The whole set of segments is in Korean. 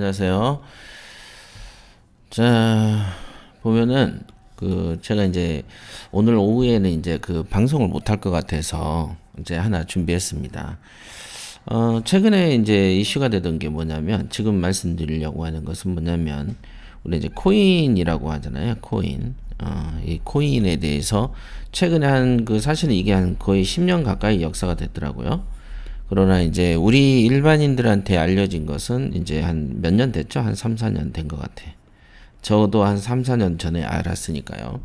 안녕하세요. 자, 보면은 제가 이제 오늘 오후에는 이제 방송을 못 할 것 같아서 이제 하나 준비했습니다. 최근에 이제 이슈가 되던 게 뭐냐면, 지금 말씀드리려고 하는 것은 뭐냐면, 우리 이제 코인이라고 하잖아요. 코인. 이 코인에 대해서 최근에 사실은 이게 거의 10년 가까이 역사가 됐더라고요. 그러나 이제 우리 일반인들한테 알려진 것은 이제 한 몇 년 됐죠? 한 3, 4년 된 것 같아. 저도 한 3, 4년 전에 알았으니까요.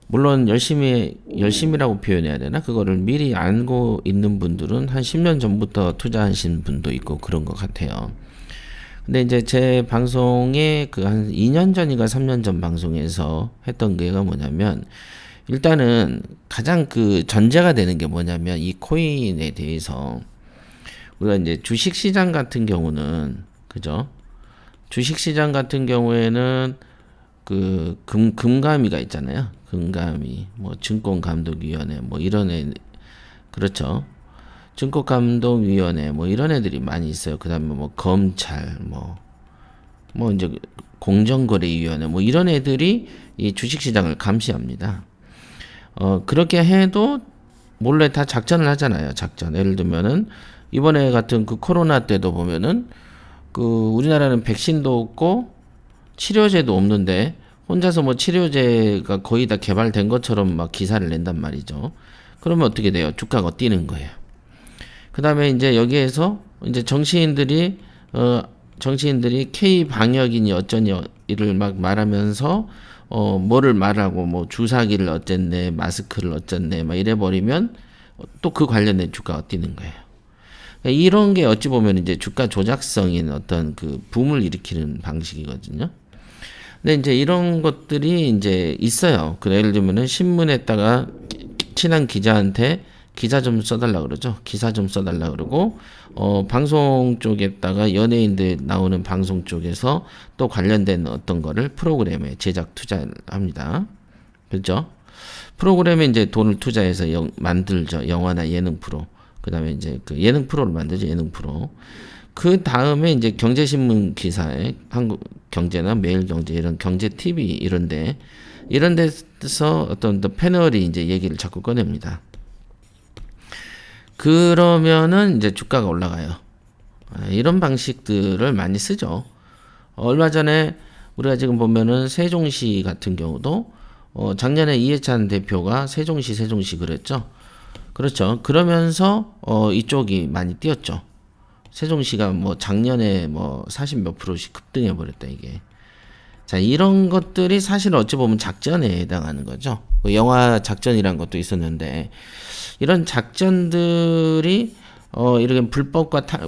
물론 열심이라고 표현해야 되나? 그거를 미리 알고 있는 분들은 한 10년 전부터 투자하신 분도 있고 그런 것 같아요. 근데 이제 제 방송에 한 2년 전인가 3년 전 방송에서 했던 게가 뭐냐면, 일단은 가장 전제가 되는 게 뭐냐면, 이 코인에 대해서 우리가 이제 주식시장 같은 경우는, 그죠? 주식시장 같은 경우에는 금감위가 있잖아요. 금감위, 뭐 증권감독위원회, 뭐 이런 그렇죠. 증권감독위원회, 뭐 이런 애들이 많이 있어요. 그 다음에 뭐 검찰, 뭐 이제 공정거래위원회, 뭐 이런 애들이 이 주식시장을 감시합니다. 그렇게 해도 몰래 다 작전을 하잖아요. 작전. 예를 들면은 이번에 같은 코로나 때도 보면은 우리나라는 백신도 없고 치료제도 없는데 혼자서 뭐 치료제가 거의 다 개발된 것처럼 막 기사를 낸단 말이죠. 그러면 어떻게 돼요? 주가가 뛰는 거예요. 그 다음에 이제 여기에서 이제 정치인들이 K 방역이니 어쩌니 이를 막 말하면서 뭐를 말하고 뭐 주사기를 어쨌네, 마스크를 어쨌네, 막 이래 버리면 또 그 관련된 주가가 뛰는 거예요. 그러니까 이런 게 어찌 보면 이제 주가 조작성인 어떤 붐을 일으키는 방식이거든요. 근데 이제 이런 것들이 이제 있어요. 예를 들면은 신문에다가 친한 기자한테 기사 좀 써달라 그러죠. 기사 좀 써달라 그러고, 방송 쪽에다가 연예인들 나오는 방송 쪽에서 또 관련된 어떤 거를 프로그램에 제작 투자를 합니다. 그죠? 프로그램에 이제 돈을 투자해서 만들죠. 영화나 예능 프로. 그 다음에 이제 예능 프로를 만들죠. 예능 프로. 그 다음에 이제 경제신문 기사에 한국경제나 매일경제 이런 경제 TV 이런 데서 어떤 패널이 이제 얘기를 자꾸 꺼냅니다. 그러면은 이제 주가가 올라가요. 이런 방식들을 많이 쓰죠. 얼마 전에 우리가 지금 보면은 세종시 같은 경우도 작년에 이해찬 대표가 세종시 그랬죠. 그렇죠. 그러면서 이쪽이 많이 뛰었죠. 세종시가 뭐 작년에 뭐 40몇 %씩 급등해 버렸다 이게. 자, 이런 것들이 사실 어찌 보면 작전에 해당하는 거죠. 영화 작전이란 것도 있었는데, 이런 작전들이 이렇게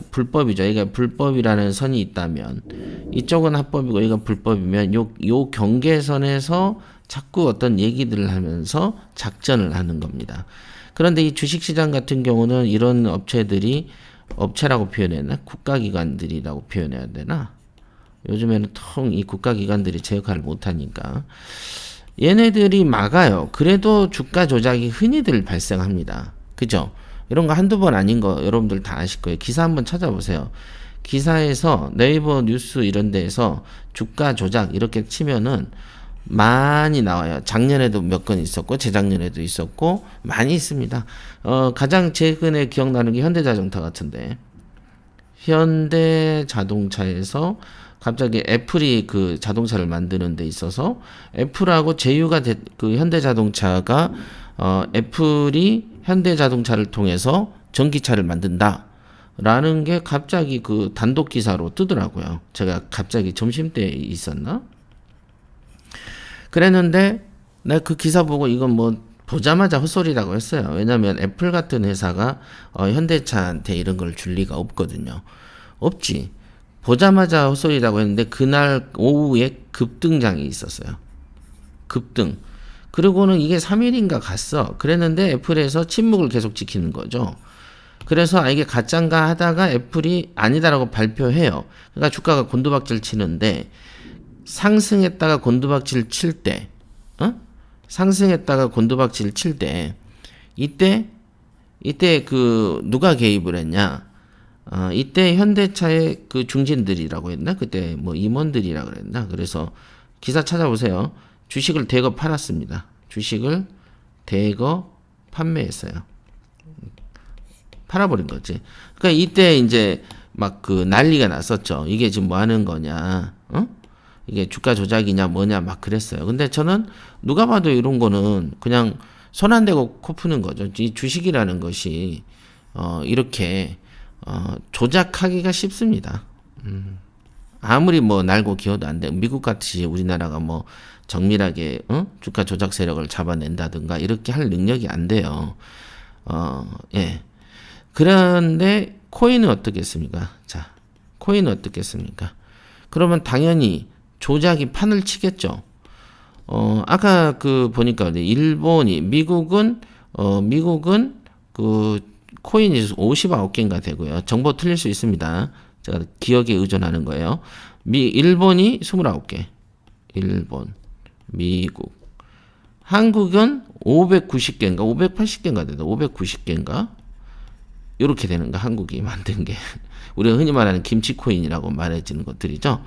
불법이죠. 이게 불법이라는 선이 있다면, 이쪽은 합법이고 이가 불법이면 요 경계선에서 자꾸 어떤 얘기들을 하면서 작전을 하는 겁니다. 그런데 이 주식시장 같은 경우는 이런 업체라고 표현해야 되나? 국가기관들이라고 표현해야 되나? 요즘에는 통 이 국가기관들이 제 역할을 못하니까 얘네들이 막아요. 그래도 주가 조작이 흔히들 발생합니다. 그죠? 이런 거 한두 번 아닌 거 여러분들 다 아실 거예요. 기사 한번 찾아보세요. 기사에서 네이버 뉴스 이런 데에서 주가 조작 이렇게 치면은 많이 나와요. 작년에도 몇 건 있었고 재작년에도 있었고 많이 있습니다. 가장 최근에 기억나는 게 현대자동차 같은데, 현대자동차에서 갑자기 애플이 자동차를 만드는 데 있어서 애플하고 제휴가 현대자동차가 애플이 현대자동차를 통해서 전기차를 만든다 라는 게 갑자기 단독 기사로 뜨더라고요. 제가 갑자기 점심때 있었나? 그랬는데 내가 그 기사 보고 이건 뭐 보자마자 헛소리라고 했어요. 왜냐면 애플 같은 회사가 현대차한테 이런 걸 줄 리가 없거든요. 없지. 보자마자 헛소리라고 했는데 그날 오후에 급등장이 있었어요. 급등. 그리고는 이게 3일인가 갔어. 그랬는데 애플에서 침묵을 계속 지키는 거죠. 그래서 이게 가짠가 하다가 애플이 아니다라고 발표해요. 그러니까 주가가 곤두박질 치는데, 상승했다가 곤두박질 칠 때, 이때 누가 개입을 했냐? 이때 현대차의 그 중진들이라고 했나? 그때 뭐 임원들이라 그랬나? 그래서 기사 찾아보세요. 주식을 대거 팔았습니다. 주식을 대거 판매했어요. 팔아버린 거지. 그러니까 이때 이제 막 그 난리가 났었죠. 이게 지금 뭐 하는 거냐? 이게 주가 조작이냐 뭐냐 막 그랬어요. 근데 저는 누가 봐도 이런 거는 그냥 손 안 대고 코 푸는 거죠. 이 주식이라는 것이 이렇게 조작하기가 쉽습니다. 아무리 뭐 날고 기어도 안 돼. 미국 같이 우리나라가 뭐 정밀하게 주가 조작 세력을 잡아낸다든가 이렇게 할 능력이 안 돼요. 예. 그런데 코인은 어떻겠습니까? 자, 코인은 어떻겠습니까? 그러면 당연히 조작이 판을 치겠죠. 아까 그 보니까 미국은 그 코인이 59개인가 되고요. 정보 틀릴 수 있습니다. 제가 기억에 의존하는 거예요. 일본이 29개. 일본, 미국. 한국은 590개인가 580개인가 되다. 590개인가? 이렇게 되는가 한국이 만든 게. 우리가 흔히 말하는 김치코인이라고 말해지는 것들이죠.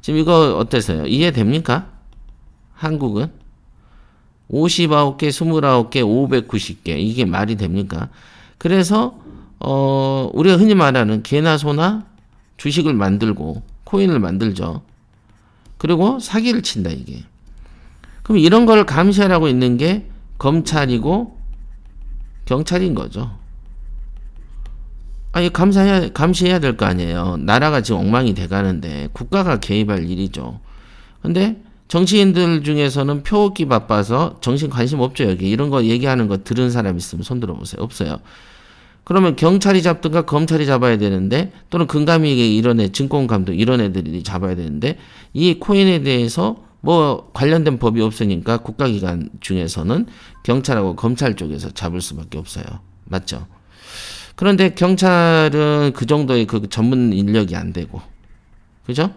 지금 이거 어때서요? 이해됩니까? 한국은 59개, 29개, 590개. 이게 말이 됩니까? 그래서 우리가 흔히 말하는 개나 소나 주식을 만들고 코인을 만들죠. 그리고 사기를 친다 이게. 그럼 이런 걸 감시하라고 있는 게 검찰이고 경찰인 거죠. 아니 감시해야 될 거 아니에요. 나라가 지금 엉망이 돼가는데 국가가 개입할 일이죠. 근데 정치인들 중에서는 표기 바빠서 정신 관심 없죠. 여기 이런 거 얘기하는 거 들은 사람 있으면 손 들어보세요. 없어요. 그러면 경찰이 잡든가 검찰이 잡아야 되는데 또는 금감위 이런 애 증권감독 이런 애들이 잡아야 되는데 이 코인에 대해서 뭐 관련된 법이 없으니까 국가기관 중에서는 경찰하고 검찰 쪽에서 잡을 수밖에 없어요. 맞죠? 그런데 경찰은 그 정도의 그 전문 인력이 안 되고, 그죠?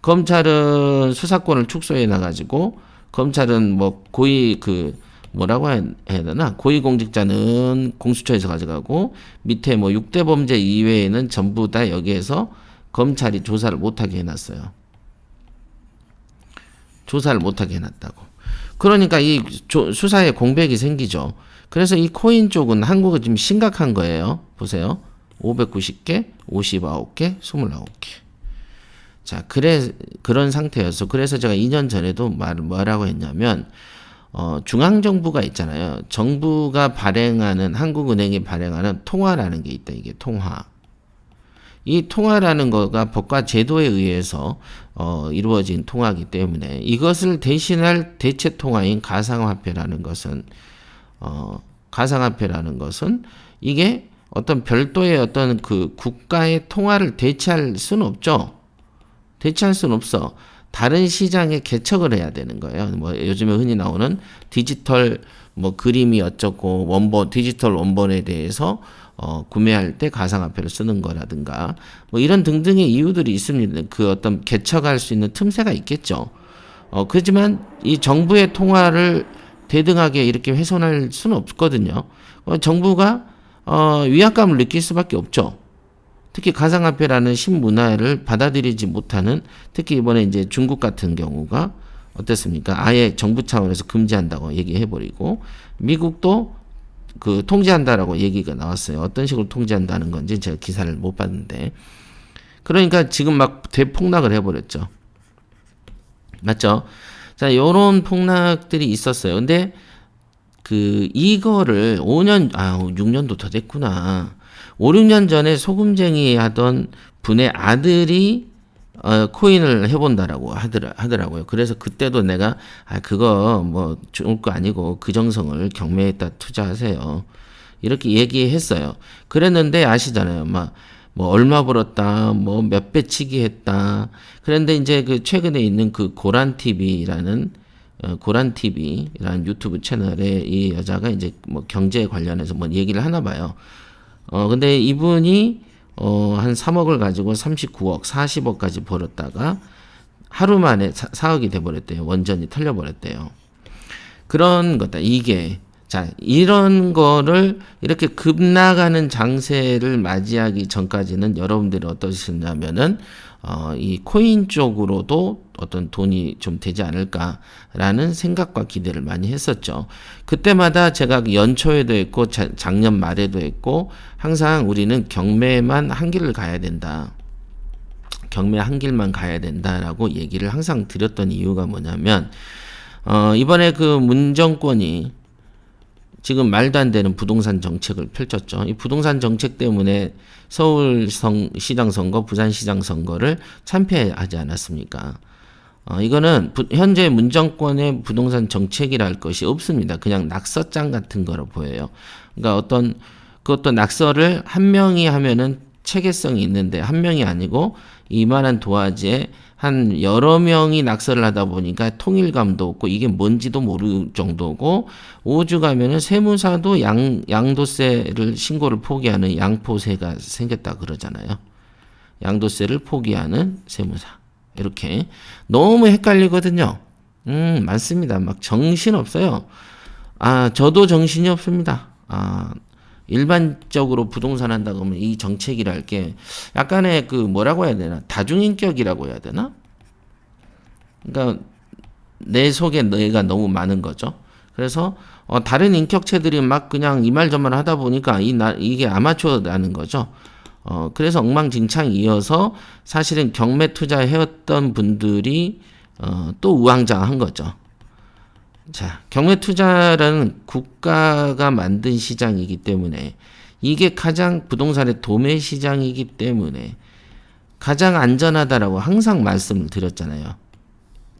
검찰은 수사권을 축소해 놔가지고, 검찰은 뭐 뭐라고 해야 되나? 고위공직자는 공수처에서 가져가고, 밑에 뭐 6대 범죄 이외에는 전부 다 여기에서 검찰이 조사를 못하게 해놨어요. 조사를 못하게 해놨다고. 그러니까 이 수사에 공백이 생기죠. 그래서 이 코인 쪽은 한국은 지금 심각한 거예요. 보세요. 590개, 59개, 29개. 자, 그런 상태여서 그래서 제가 2년 전에도 뭐라고 했냐면 중앙정부가 있잖아요. 정부가 발행하는 한국은행이 발행하는 통화라는 게 있다. 이게 통화. 이 통화라는 거가 법과 제도에 의해서 이루어진 통화이기 때문에 이것을 대신할 대체 통화인 가상화폐라는 것은 이게 어떤 별도의 어떤 그 국가의 통화를 대체할 수는 없죠. 대체할 수는 없어. 다른 시장에 개척을 해야 되는 거예요. 뭐 요즘에 흔히 나오는 디지털 뭐 그림이 어쩌고 디지털 원본에 대해서 구매할 때 가상화폐를 쓰는 거라든가 뭐 이런 등등의 이유들이 있습니다. 그 어떤 개척할 수 있는 틈새가 있겠죠. 그렇지만 이 정부의 통화를 대등하게 이렇게 훼손할 수는 없거든요. 정부가 위압감을 느낄 수밖에 없죠. 특히 가상화폐라는 신문화를 받아들이지 못하는 특히 이번에 이제 중국 같은 경우가 어땠습니까? 아예 정부 차원에서 금지한다고 얘기해버리고 미국도 그 통제한다라고 얘기가 나왔어요. 어떤 식으로 통제한다는 건지 제가 기사를 못 봤는데 그러니까 지금 막 대폭락을 해버렸죠. 맞죠? 자, 요런 폭락들이 있었어요. 근데 이거를 6년도 더 됐구나. 5, 6년 전에 소금쟁이 하던 분의 아들이 코인을 해본다라고 하더라고요. 그래서 그때도 내가 그거 뭐 좋을 거 아니고 그 정성을 경매에다 투자하세요. 이렇게 얘기했어요. 그랬는데 아시잖아요. 뭐 얼마 벌었다, 뭐 몇 배 치기 했다. 그런데 이제 그 최근에 있는 그 고란TV라는 유튜브 채널에 이 여자가 이제 뭐 경제 관련해서 뭐 얘기를 하나 봐요. 근데 이분이 한 3억을 가지고 39억, 40억까지 벌었다가 하루 만에 4억이 돼버렸대요. 원전이 털려버렸대요. 그런 거다. 이게 자, 이런 거를 이렇게 급나가는 장세를 맞이하기 전까지는 여러분들이 어떠셨냐면은 이 코인 쪽으로도 어떤 돈이 좀 되지 않을까라는 생각과 기대를 많이 했었죠. 그때마다 제가 연초에도 했고 작년 말에도 했고 항상 우리는 경매만 한 길을 가야 된다. 경매 한 길만 가야 된다라고 얘기를 항상 드렸던 이유가 뭐냐면 이번에 그 문정권이 지금 말도 안 되는 부동산 정책을 펼쳤죠. 이 부동산 정책 때문에 서울시장 선거, 부산시장 선거를 참패하지 않았습니까? 이거는 현재 문정권의 부동산 정책이랄 것이 없습니다. 그냥 낙서장 같은 거로 보여요. 그러니까 그것도 낙서를 한 명이 하면은 체계성이 있는데 한 명이 아니고 이만한 도화지에 한 여러 명이 낙서를 하다 보니까 통일감도 없고 이게 뭔지도 모를 정도고 오죽하면은 세무사도 양도세를 신고를 포기하는 양포세가 생겼다 그러잖아요. 양도세를 포기하는 세무사. 이렇게 너무 헷갈리거든요. 많습니다. 막 정신 없어요. 저도 정신이 없습니다. 일반적으로 부동산 한다 그러면 이 정책이랄 게 약간의 그 뭐라고 해야 되나? 다중인격이라고 해야 되나? 그러니까 내 속에 뇌가 너무 많은 거죠. 그래서 다른 인격체들이 막 그냥 이 말 저 말 하다 보니까 이게 아마추어라는 거죠. 그래서 엉망진창 이어서 사실은 경매 투자 해왔던 분들이 또 우왕좌왕한 거죠. 자, 경매 투자라는 국가가 만든 시장이기 때문에 이게 가장 부동산의 도매 시장이기 때문에 가장 안전하다라고 항상 말씀을 드렸잖아요.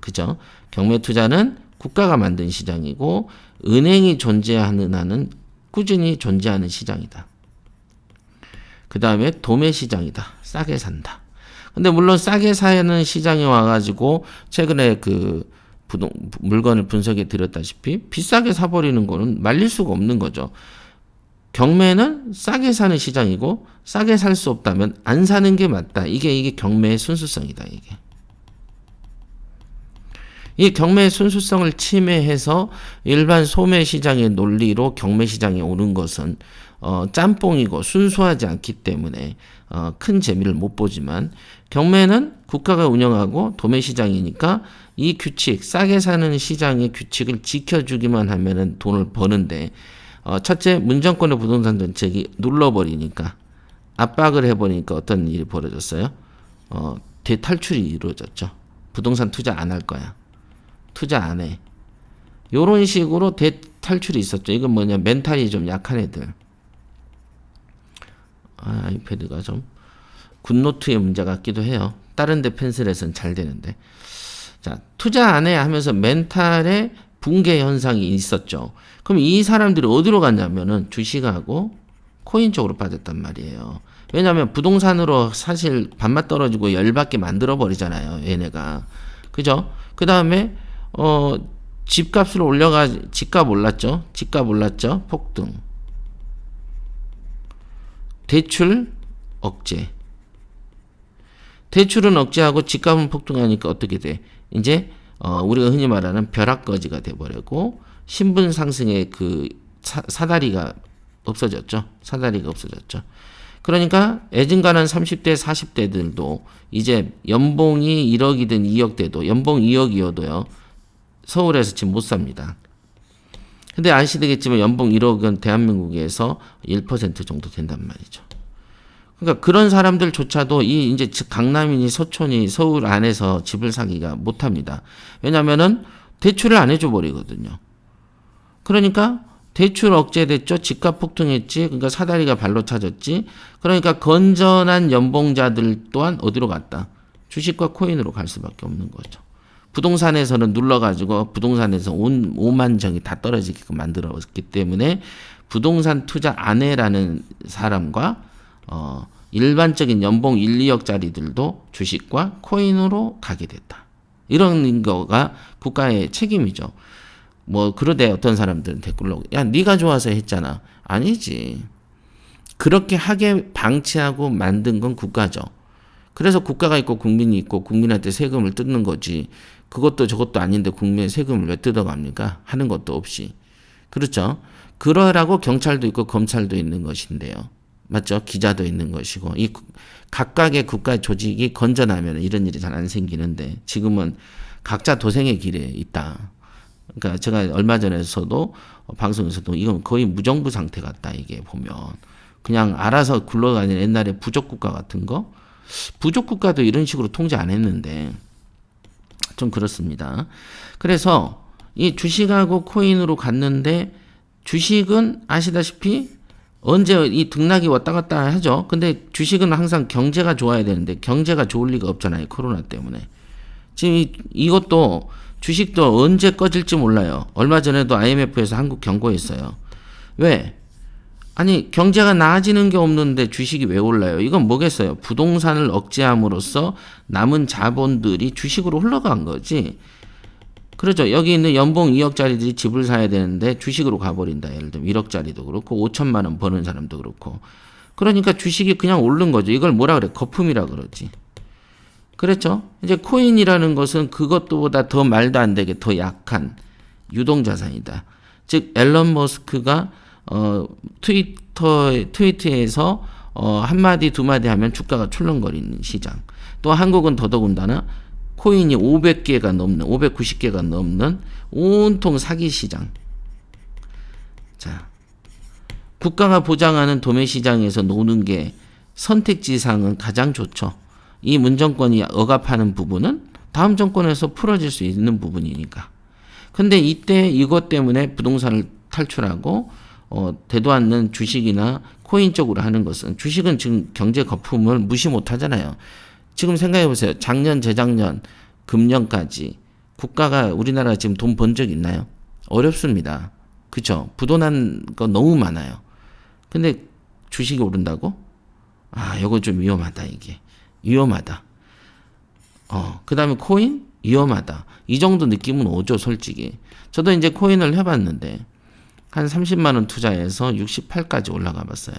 그죠? 경매 투자는 국가가 만든 시장이고 은행이 존재하는 한은 꾸준히 존재하는 시장이다. 그 다음에 도매 시장이다. 싸게 산다. 근데 물론 싸게 사는 시장에 와가지고 최근에 물건을 분석해 드렸다시피 비싸게 사버리는 거는 말릴 수가 없는 거죠. 경매는 싸게 사는 시장이고 싸게 살 수 없다면 안 사는 게 맞다. 이게 경매의 순수성이다. 이 경매의 순수성을 침해해서 일반 소매 시장의 논리로 경매 시장에 오는 것은 짬뽕이고 순수하지 않기 때문에 큰 재미를 못 보지만 경매는 국가가 운영하고 도매 시장이니까 이 규칙, 싸게 사는 시장의 규칙을 지켜주기만 하면은 돈을 버는데 첫째 문정권의 부동산 정책이 눌러버리니까 압박을 해버리니까 어떤 일이 벌어졌어요? 대탈출이 이루어졌죠. 부동산 투자 안 할 거야. 투자 안 해. 요런 식으로 대탈출이 있었죠. 이건 뭐냐, 멘탈이 좀 약한 애들. 아이패드가 좀 굿노트의 문제 같기도 해요. 다른 데 펜슬에서는 잘 되는데. 자, 투자 안 해 하면서 멘탈의 붕괴 현상이 있었죠. 그럼 이 사람들이 어디로 갔냐면은 주식하고 코인 쪽으로 빠졌단 말이에요. 왜냐하면 부동산으로 사실 반맛 떨어지고 열받게 만들어 버리잖아요. 얘네가. 그죠? 그 다음에 집값을 집값 올랐죠. 집값 올랐죠. 폭등. 대출 억제. 대출은 억제하고 집값은 폭등하니까 어떻게 돼? 이제 우리가 흔히 말하는 벼락거지가 돼버리고 신분 상승의 그 사다리가 없어졌죠. 사다리가 없어졌죠. 그러니까 애증가난 30대, 40대들도 이제 연봉이 1억이든 2억 돼도 연봉 2억이어도요. 서울에서 지금 못 삽니다. 근데 아시겠지만 연봉 1억은 대한민국에서 1% 정도 된단 말이죠. 그러니까 그런 사람들조차도 이제 강남이니 서촌이 서울 안에서 집을 사기가 못합니다. 왜냐면은 대출을 안 해줘 버리거든요. 그러니까 대출 억제됐죠. 집값 폭등했지. 그러니까 사다리가 발로 차졌지. 그러니까 건전한 연봉자들 또한 어디로 갔다? 주식과 코인으로 갈 수밖에 없는 거죠. 부동산에서는 눌러가지고 부동산에서 오만정이 다 떨어지게끔 만들었기 때문에 부동산 투자 안 해라는 사람과 일반적인 연봉 1, 2억짜리들도 주식과 코인으로 가게 됐다. 이런 거가 국가의 책임이죠. 그러대 어떤 사람들은 댓글로 야 네가 좋아서 했잖아. 아니지. 그렇게 하게 방치하고 만든 건 국가죠. 그래서 국가가 있고 국민이 있고 국민한테 세금을 뜯는 거지. 그것도 저것도 아닌데 국민의 세금을 왜 뜯어갑니까? 하는 것도 없이. 그렇죠. 그러라고 경찰도 있고 검찰도 있는 것인데요. 맞죠? 기자도 있는 것이고 이 각각의 국가 조직이 건전하면 이런 일이 잘 안 생기는데 지금은 각자 도생의 길에 있다. 그러니까 제가 얼마 전에서도 방송에서도 이건 거의 무정부 상태 같다. 이게 보면 그냥 알아서 굴러가는 옛날에 부족국가 같은 거 부족국가도 이런 식으로 통제 안 했는데 좀 그렇습니다. 그래서 이 주식하고 코인으로 갔는데 주식은 아시다시피 언제 이 등락이 왔다 갔다 하죠. 근데 주식은 항상 경제가 좋아야 되는데 경제가 좋을 리가 없잖아요. 코로나 때문에. 지금 이것도 주식도 언제 꺼질지 몰라요. 얼마 전에도 IMF에서 한국 경고했어요. 왜? 아니 경제가 나아지는 게 없는데 주식이 왜 올라요? 이건 뭐겠어요? 부동산을 억제함으로써 남은 자본들이 주식으로 흘러간 거지. 그렇죠. 여기 있는 연봉 2억짜리들이 집을 사야 되는데 주식으로 가버린다. 예를 들면 1억짜리도 그렇고 5천만 원 버는 사람도 그렇고. 그러니까 주식이 그냥 오른 거죠. 이걸 뭐라 그래? 거품이라 그러지. 그렇죠. 이제 코인이라는 것은 그것보다 더 말도 안 되게 더 약한 유동자산이다. 즉 앨런 머스크가 트위터에서 한마디 두마디 하면 주가가 출렁거리는 시장. 또 한국은 더더군다나 코인이 500개가 넘는 590개가 넘는 온통 사기 시장. 자, 국가가 보장하는 도매 시장에서 노는 게 선택지상은 가장 좋죠. 이 문정권이 억압하는 부분은 다음 정권에서 풀어질 수 있는 부분이니까. 근데 이때 이것 때문에 부동산을 탈출하고 되도 않는 주식이나 코인 쪽으로 하는 것은 주식은 지금 경제 거품을 무시 못 하잖아요. 지금 생각해 보세요. 작년, 재작년, 금년까지 국가가 우리나라 지금 돈 번 적 있나요? 어렵습니다. 그쵸? 부도난 거 너무 많아요. 근데 주식이 오른다고? 아, 이거 좀 위험하다, 이게. 위험하다. 그 다음에 코인? 위험하다. 이 정도 느낌은 오죠, 솔직히. 저도 이제 코인을 해봤는데, 한 30만원 투자해서 68까지 올라가 봤어요.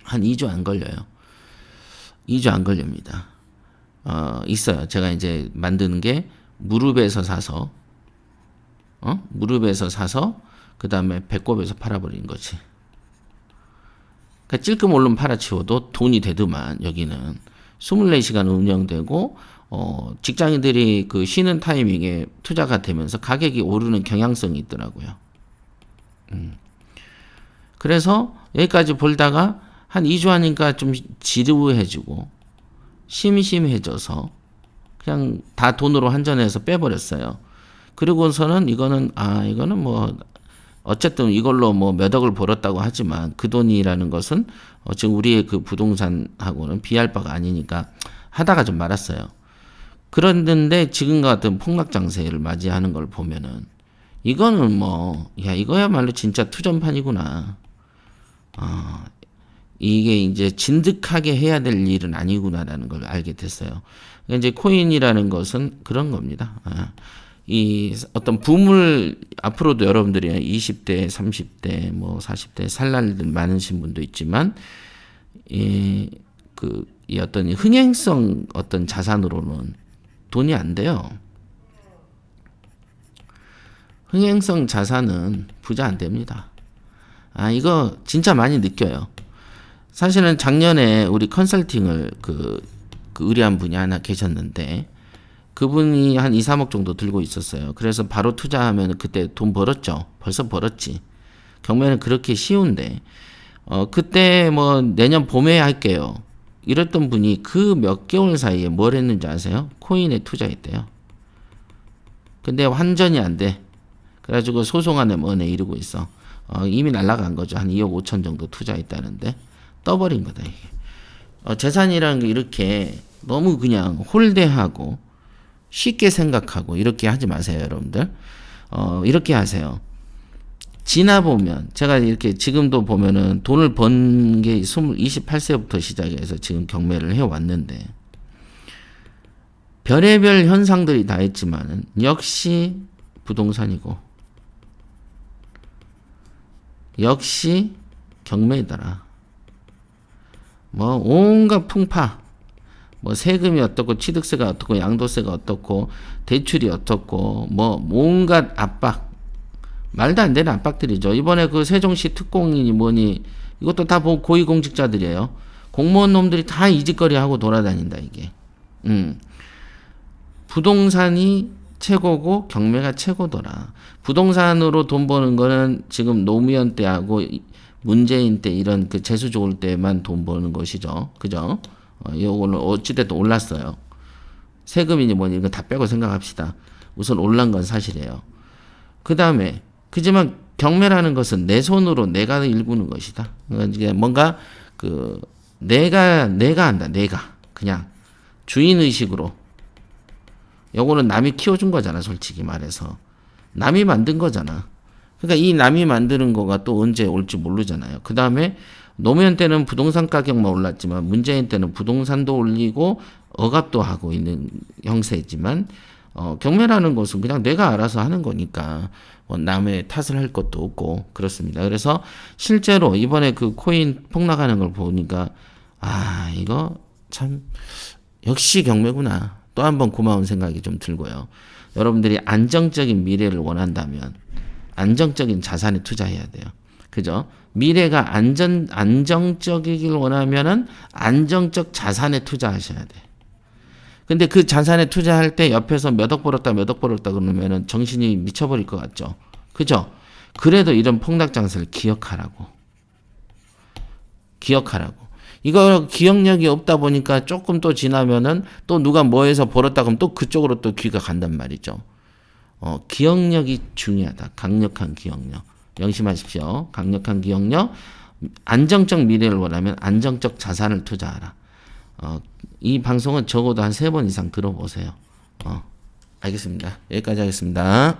한 2주 안 걸려요. 2주 안 걸립니다. 있어요. 제가 이제 만드는 게 무릎에서 사서, 그 다음에 배꼽에서 팔아버린 거지. 그러니까 찔끔 오르면 팔아치워도 돈이 되더만, 여기는. 24시간 운영되고, 직장인들이 그 쉬는 타이밍에 투자가 되면서 가격이 오르는 경향성이 있더라고요. 그래서 여기까지 볼다가 한 2주 하니까 좀 지루해지고, 심심해져서 그냥 다 돈으로 환전해서 빼버렸어요. 그리고서는 이거는 뭐 어쨌든 이걸로 뭐 몇 억을 벌었다고 하지만 그 돈이라는 것은 지금 우리의 그 부동산하고는 비할 바가 아니니까 하다가 좀 말았어요. 그런데 지금과 같은 폭락장세를 맞이하는 걸 보면은 이거는 뭐 이거야말로 진짜 투전판이구나. 이게 이제 진득하게 해야 될 일은 아니구나라는 걸 알게 됐어요. 이제 코인이라는 것은 그런 겁니다. 이 어떤 붐을 앞으로도 여러분들이 20대, 30대, 뭐 40대 살 날들 많으신 분도 있지만 이 어떤 흥행성 어떤 자산으로는 돈이 안 돼요. 흥행성 자산은 부자 안 됩니다. 이거 진짜 많이 느껴요. 사실은 작년에 우리 컨설팅을 그 의뢰한 분이 하나 계셨는데 그분이 한 2, 3억 정도 들고 있었어요. 그래서 바로 투자하면 그때 돈 벌었죠. 벌써 벌었지. 경매는 그렇게 쉬운데 그때 뭐 내년 봄에 할게요. 이랬던 분이 그 몇 개월 사이에 뭘 했는지 아세요? 코인에 투자했대요. 근데 환전이 안 돼. 그래가지고 소송안에 뭐네 이러고 있어. 이미 날라간 거죠. 한 2억 5천 정도 투자했다는데 떠버린 거다 이게. 재산이라는 게 이렇게 너무 그냥 홀대하고 쉽게 생각하고 이렇게 하지 마세요, 여러분들. 이렇게 하세요. 지나 보면 제가 이렇게 지금도 보면은 돈을 번 게 28세부터 시작해서 지금 경매를 해 왔는데 별의별 현상들이 다 있지만은 역시 부동산이고 역시 경매더라. 뭐 온갖 풍파, 뭐 세금이 어떻고 취득세가 어떻고 양도세가 어떻고 대출이 어떻고 뭐 온갖 압박, 말도 안 되는 압박들이죠. 이번에 그 세종시 특공이니 뭐니 이것도 다 고위공직자들이에요. 공무원 놈들이 다 이짓거리 하고 돌아다닌다 이게. 부동산이 최고고 경매가 최고더라. 부동산으로 돈 버는 거는 지금 노무현 때하고 문재인 때 이런 그 재수 좋을 때만 돈 버는 것이죠. 그죠? 이거는 어찌됐든 올랐어요. 세금이니 뭐니 이거 다 빼고 생각합시다. 우선 올란 건 사실이에요. 그 다음에 그지만 경매라는 것은 내 손으로 내가 일구는 것이다. 그러니까 뭔가 그 내가 한다. 내가 그냥 주인 의식으로. 요거는 남이 키워준 거잖아. 솔직히 말해서 남이 만든 거잖아. 그러니까 이 남이 만드는 거가 또 언제 올지 모르잖아요. 그 다음에 노무현 때는 부동산 가격만 올랐지만 문재인 때는 부동산도 올리고 억압도 하고 있는 형세지만 경매라는 것은 그냥 내가 알아서 하는 거니까 뭐 남의 탓을 할 것도 없고 그렇습니다. 그래서 실제로 이번에 그 코인 폭락하는 걸 보니까 이거 참 역시 경매구나. 또 한 번 고마운 생각이 좀 들고요. 여러분들이 안정적인 미래를 원한다면 안정적인 자산에 투자해야 돼요. 그죠? 미래가 안정적이길 원하면은 안정적 자산에 투자하셔야 돼. 근데 그 자산에 투자할 때 옆에서 몇 억 벌었다 그러면은 정신이 미쳐버릴 것 같죠. 그죠? 그래도 이런 폭락 장세를 기억하라고. 이거 기억력이 없다 보니까 조금 또 지나면은 또 누가 뭐해서 벌었다 그러면 또 그쪽으로 또 귀가 간단 말이죠. 기억력이 중요하다. 강력한 기억력. 명심하십시오. 강력한 기억력. 안정적 미래를 원하면 안정적 자산을 투자하라. 이 방송은 적어도 한 3번 이상 들어보세요. 알겠습니다. 여기까지 하겠습니다.